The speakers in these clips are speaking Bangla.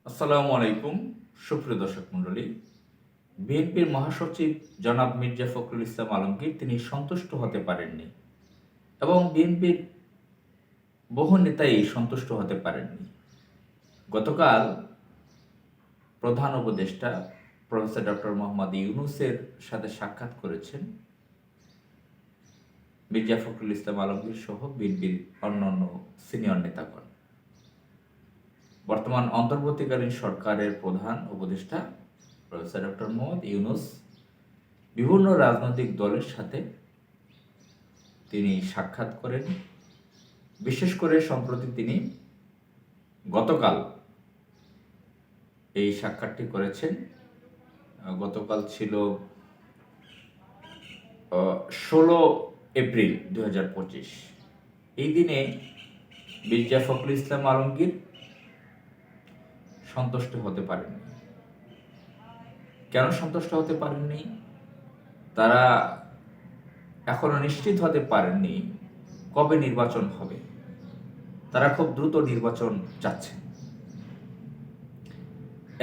আসসালামু আলাইকুম। সুপ্রিয় দর্শক মণ্ডলী, বিএনপির মহাসচিব জনাব মির্জা ফখরুল ইসলাম আলমগীর তিনি সন্তুষ্ট হতে পারেননি এবং বিএনপির বহু নেতাই সন্তুষ্ট হতে পারেননি। গতকাল প্রধান উপদেষ্টা প্রফেসর ডক্টর মোহাম্মদ ইউনূসের সাথে সাক্ষাৎ করেছেন মির্জা ফখরুল ইসলাম আলমগীর সহ বিএনপির অন্যান্য সিনিয়র নেতাগণ। বর্তমান অন্তর্বর্তীকালীন সরকারের প্রধান উপদেষ্টা প্রফেসর ডক্টর মোহাম্মদ ইউনূস বিভিন্ন রাজনৈতিক দলের সাথে তিনি সাক্ষাৎ করেন। বিশেষ করে সম্প্রতি তিনি গতকাল এই সাক্ষাৎটি করেছেন। গতকাল ছিল 16 এপ্রিল 2025। এই দিনে মির্জা ফখরুল ইসলাম আলমগীর সন্তুষ্ট হতে পারেননি। কেন সন্তুষ্ট হতে পারেননি? তারা এখনো নিশ্চিত হতে পারেননি কবে নির্বাচন হবে। তারা খুব দ্রুত নির্বাচন চাচ্ছেন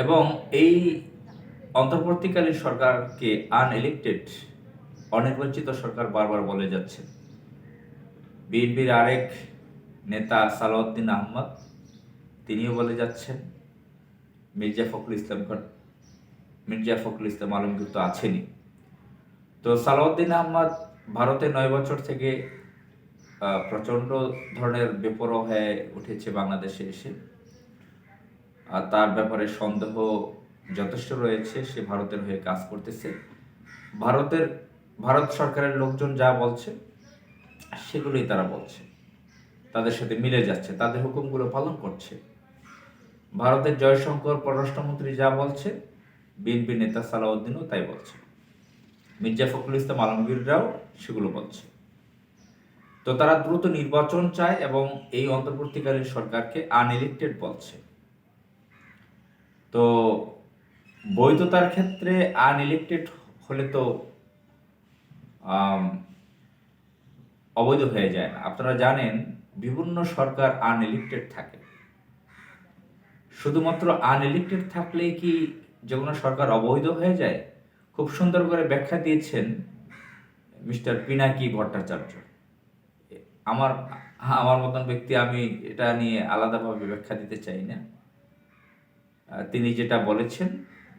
এবং এই অন্তর্বর্তীকালীন সরকারকে অনির্বাচিত সরকার বারবার বলে যাচ্ছেন। বিএনপির আরেক নেতা সালাউদ্দিন আহমদ তিনিও বলে যাচ্ছেন মির্জা ফখরুল ইসলাম আলমগীর তো আছেনই। তো সালাউদ্দিন আহমদ ভারতে 9 বছর থেকে প্রচণ্ড ধরনের বেপরোয়া হয়ে উঠেছে বাংলাদেশে এসে। আর তার ব্যাপারে সন্দেহ যথেষ্ট রয়েছে। সে ভারতের হয়ে কাজ করতেছে। ভারত সরকারের লোকজন যা বলছে সেগুলোই তারা বলছে, তাদের সাথে মিলে যাচ্ছে, তাদের হুকুমগুলো পালন করছে। ভারতের জয়শঙ্কর পররাষ্ট্রমন্ত্রী যা বলছে, বিএনপি নেতা সালাউদ্দিনও তাই বলছে, মির্জা ফখরুল ইসলাম আলমগীররাও সেগুলো বলছে। তো তারা দ্রুত নির্বাচন চায় এবং এই অন্তর্বর্তীকালীন সরকারকে আনইলেক্টেড বলছে। তো বৈধতার ক্ষেত্রে আনইলেক্টেড হলে তো অবৈধ হয়ে যায় না। আপনারা জানেন বিভিন্ন সরকার আনইলেক্টেড থাকে। শুধুমাত্র আনইলেক্টেড থাকলেই কি যে কোনো সরকার অবৈধ হয়ে যায়? খুব সুন্দর করে ব্যাখ্যা দিয়েছেন মিস্টার পিনাকি ভট্টাচার্য। আমার মতন ব্যক্তি, আমি এটা নিয়ে আলাদাভাবে ব্যাখ্যা দিতে চাই না। তিনি যেটা বলেছেন,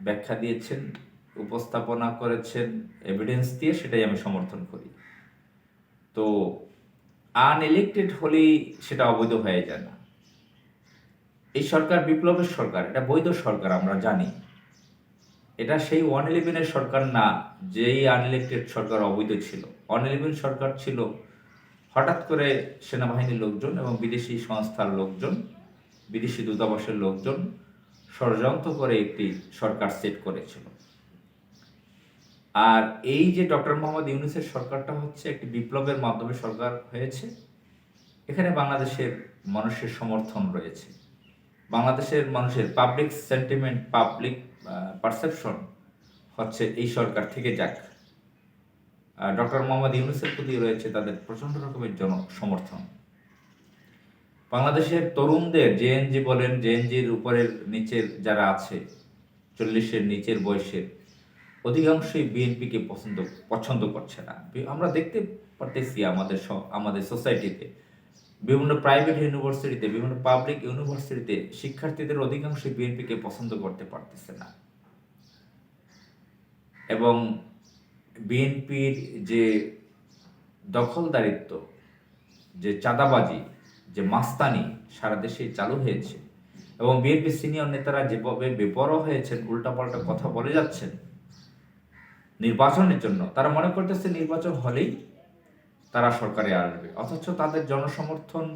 ব্যাখ্যা দিয়েছেন, উপস্থাপনা করেছেন এভিডেন্স দিয়ে, সেটাই আমি সমর্থন করি। তো আনইলেক্টেড হলেই সেটা অবৈধ হয়ে যায় না। এই সরকার বিপ্লবের সরকার, এটা বৈধ সরকার, আমরা জানি। এটা সেই 111 সরকার না যেই আনইলেক্টেড সরকার অবৈধ ছিল। 111 সরকার ছিল হঠাৎ করে সেনাবাহিনীর লোকজন এবং বিদেশি সংস্থার লোকজন, বিদেশি দূতাবাসের লোকজন ষড়যন্ত্র করে একটি সরকার সেট করেছিল। আর এই যে ডক্টর মোহাম্মদ ইউনূসের সরকারটা হচ্ছে একটি বিপ্লবের মাধ্যমে সরকার হয়েছে। এখানে বাংলাদেশের মানুষের সমর্থন রয়েছে। বাংলাদেশের মানুষের পাবলিক সেন্টিমেন্ট, পাবলিক পারসেপশন হচ্ছে এই সরকার থেকে যাক। ডক্টর মোহাম্মদ ইউনূসের প্রতি রয়েছে তাদের প্রচণ্ড রকমের সমর্থন। বাংলাদেশের তরুণদের জেএনজি বলেন, জেএনজির উপরের নিচের যারা আছে, 40-এর নিচের বয়সের অধিকাংশই বিএনপিকে পছন্দ করছে না। আমরা দেখতে পারতেছি আমাদের সোসাইটিতে, বিভিন্ন প্রাইভেট ইউনিভার্সিটিতে, বিভিন্ন পাবলিক ইউনিভার্সিটিতে শিক্ষার্থীদের অধিকাংশই বিএনপিকে পছন্দ করতে পারতেছে না। এবং বিএনপির যে দখলদারিত্ব, যে চাঁদাবাজি, যে মাস্তানি সারা দেশে চালু হয়েছে এবং বিএনপি সিনিয়র নেতারা যেভাবে বেপরোয়া হয়েছেন, উল্টাপাল্টা কথা বলে যাচ্ছেন নির্বাচনের জন্য, তারা মনে করতেছে নির্বাচন হলেই তারা সরকারে আসবে, অথচ তাদের জনসমর্থন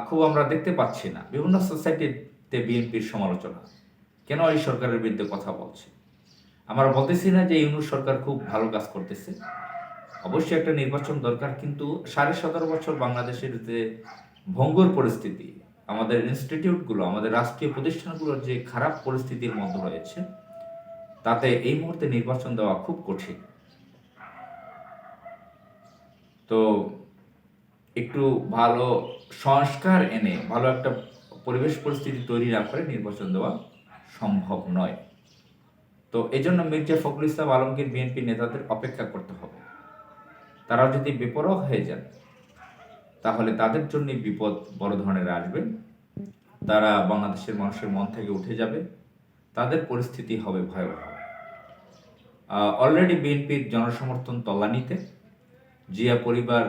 খুব আমরা দেখতে পাচ্ছি না। বিভিন্ন সোসাইটিতে বিএনপির সমালোচনা, কেন এই সরকারের বিরুদ্ধে কথা বলছে। আমরা বলতেছি না যে ইউনূস সরকার খুব ভালো কাজ করতেছে, অবশ্যই একটা নির্বাচন দরকার, কিন্তু 17.5 বছর বাংলাদেশের যে ভঙ্গুর পরিস্থিতি, আমাদের ইনস্টিটিউটগুলো, আমাদের রাষ্ট্রীয় প্রতিষ্ঠানগুলোর যে খারাপ পরিস্থিতির মধ্যে রয়েছে, তাতে এই মুহূর্তে নির্বাচন দেওয়া খুব কঠিন। তো একটু ভালো সংস্কার এনে ভালো একটা পরিবেশ পরিস্থিতি তৈরি না করে নির্বাচন দেওয়া সম্ভব নয়। তো এই জন্য মির্জা ফখরুল ইসলাম আলমগীর বিএনপি নেতাদের অপেক্ষা করতে হবে। তারা যদি বেপরোয়া হয়ে যান তাহলে তাদের জন্য বিপদ বড় ধরনের আসবে। তারা বাংলাদেশের মানুষের মন থেকে উঠে যাবে, তাদের পরিস্থিতি হবে ভয়াবহ। অলরেডি বিএনপির জনসমর্থন তলানিতে। জিয়া পরিবার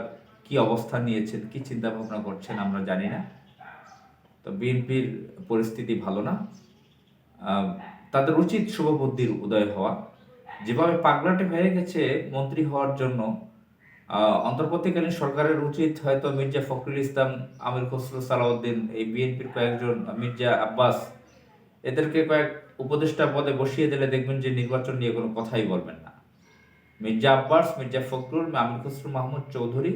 কি অবস্থান নিয়েছেন, কি চিন্তা ভাবনা করছেন আমরা জানি না। তো বিএনপির পরিস্থিতি ভালো না। তাদের উচিত শুভবুদ্ধির উদয় হওয়া। যেভাবে পাগলাটে হয়ে গেছে মন্ত্রী হওয়ার জন্য, অন্তর্বর্তীকালীন সরকারের উচিত হয়তো মির্জা ফখরুল ইসলাম, আমির খসরু সালাউদ্দিন, এই বিএনপির কয়েকজন, মির্জা আব্বাস, এদেরকে কয়েক উপদেষ্টা পদে বসিয়ে দিলে দেখবেন যে নির্বাচন নিয়ে কোনো কথাই বলবেন না। মির্জা আব্বাস, মির্জা ফখরুল, আমির খসরু মাহমুদ চৌধুরী,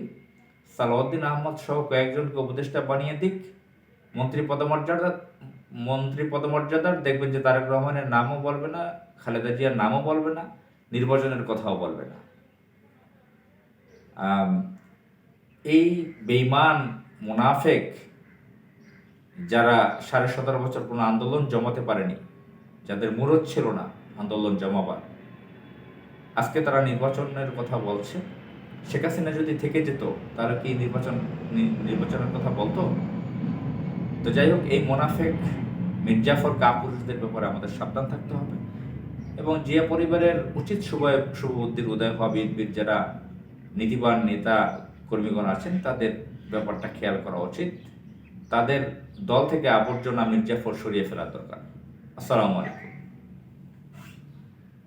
সালাউদ্দিন আহমদ সহ কয়েকজনকে উপদেষ্টা বানিয়ে দিক, মন্ত্রী পদমর্যাদার, দেখবেন যে তারেক রহমানের নামও বলবে না, খালেদা জিয়ার নামও বলবে না, নির্বাচনের কথাও বলবে না। এই বেঈমান মুনাফেক যারা 17.5 বছর কোনো আন্দোলন জমাতে পারেনি, যাদের মুরদ ছিল না আন্দোলন জমাবার, আজকে তারা নির্বাচনের কথা বলছে। শেখ হাসিনা যদি থেকে যেত তাহলে কি নির্বাচনের কথা বলতো? তো যাই হোক, এই মোনাফেক মির্জাফর কাপুরুষদের ব্যাপারে আমাদের সাবধান থাকতে হবে এবং জিয়া পরিবারের উচিত শুভবুদ্ধির উদয় হওয়া। বিএনপির যারা নীতিবান নেতা কর্মীগণ আছেন তাদের ব্যাপারটা খেয়াল করা উচিত। তাদের দল থেকে আবর্জনা মির্জাফর সরিয়ে ফেলা দরকার। আসসালামু আলাইকুম।